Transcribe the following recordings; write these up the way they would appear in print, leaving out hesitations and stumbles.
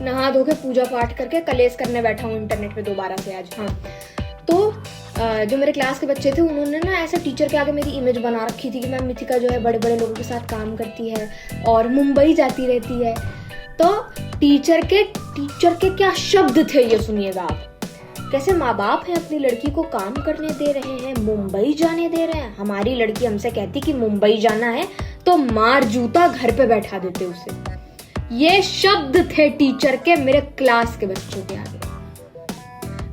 नहा धो के पूजा पाठ करके कलेस करने बैठा हूँ इंटरनेट पे दोबारा से आज। हाँ, तो जो मेरे क्लास के बच्चे थे उन्होंने ना ऐसे टीचर के आगे मेरी इमेज बना रखी थी कि मैम मिथिका जो है बड़े बड़े लोगों के साथ काम करती है और मुंबई जाती रहती है। तो टीचर के क्या शब्द थे ये सुनिएगा आप। कैसे माँ बाप हैं अपनी लड़की को काम करने दे रहे हैं, मुंबई जाने दे रहे हैं। हमारी लड़की हमसे कहती कि मुंबई जाना है तो मार जूता घर पे बैठा देते उसे। ये शब्द थे टीचर के मेरे क्लास के बच्चों के आगे।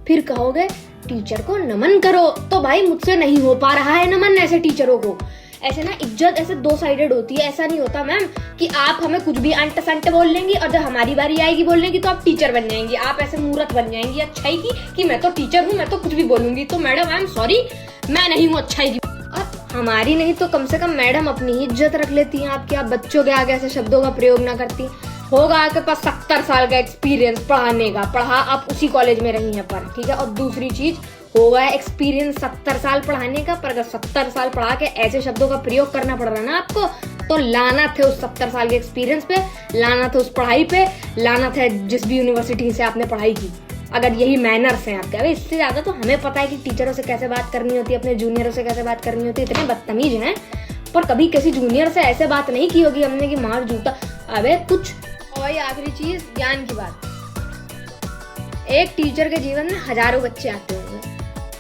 फिर कहोगे टीचर को नमन करो, तो भाई मुझसे नहीं हो पा रहा है नमन ऐसे टीचरों को। ऐसे ना इज्जत ऐसे दो साइडेड होती है। ऐसा नहीं होता मैम कि आप हमें कुछ भी अंट संट बोल लेंगी और जब हमारी बारी आएगी बोलने की तो आप टीचर बन जाएंगी, आप ऐसे मूर्ख बन जाएंगी अच्छाई की कि मैं तो टीचर हूँ, मैं तो कुछ भी बोलूंगी। तो मैडम आई एम सॉरी, मैं नहीं हूँ अच्छाई की। और हमारी नहीं तो कम से कम मैडम अपनी ही इज्जत रख लेती हैं आपकी। आप बच्चों के आगे ऐसे शब्दों का प्रयोग ना करती। होगा आपके पास 70 साल का एक्सपीरियंस पढ़ाने का, पढ़ा आप उसी कॉलेज में रही हैं पर, ठीक है। और दूसरी चीज, होगा एक्सपीरियंस 70 साल पढ़ाने का, पर अगर 70 साल पढ़ा के ऐसे शब्दों का प्रयोग करना पड़ रहा है ना आपको, तो लानत है उस 70 साल के एक्सपीरियंस पे, लानत है उस पढ़ाई पे, लानत है जिस भी यूनिवर्सिटी से आपने पढ़ाई की। अगर यही मैनर्स हैं आपके। अरे इससे ज्यादा तो हमें पता है कि टीचरों से कैसे बात करनी होती है, अपने जूनियरों से कैसे बात करनी होती है। इतने बदतमीज हैं, पर कभी किसी जूनियर से ऐसे बात नहीं की होगी हमने कि मार जूता। अबे कुछ। और आखिरी चीज, ज्ञान की बात। एक टीचर के जीवन में हजारों बच्चे आते होंगे,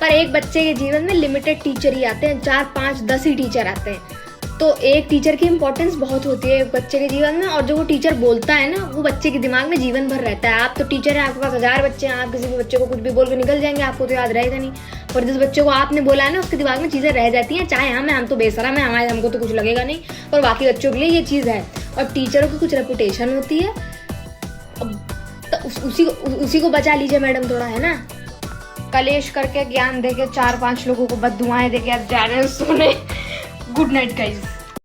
पर एक बच्चे के जीवन में लिमिटेड टीचर ही आते हैं, 4, 5, 10 ही टीचर आते हैं। तो एक टीचर की इंपॉर्टेंस बहुत होती है बच्चे के जीवन में, और जो वो टीचर बोलता है ना वो बच्चे के दिमाग में जीवन भर रहता है। आप तो टीचर हैं, आपके पास 1000 बच्चे हैं, आप किसी भी बच्चे को कुछ भी बोल के निकल जाएंगे, आपको तो याद रहेगा नहीं। और जिस बच्चे को आपने बोला है ना उसके दिमाग में चीजें रह जाती हैं, चाहे हम तो बेशरम है, हमको तो कुछ लगेगा नहीं, पर बाकी बच्चों के लिए ये चीज है। और टीचरों की कुछ रेपुटेशन होती है, तो उसी को बचा लीजिए मैडम थोड़ा, है ना। कलेश करके ज्ञान देके 4-5 लोगों को बद्दुआएं देके अब जा रहे हैं सोने। Good night guys.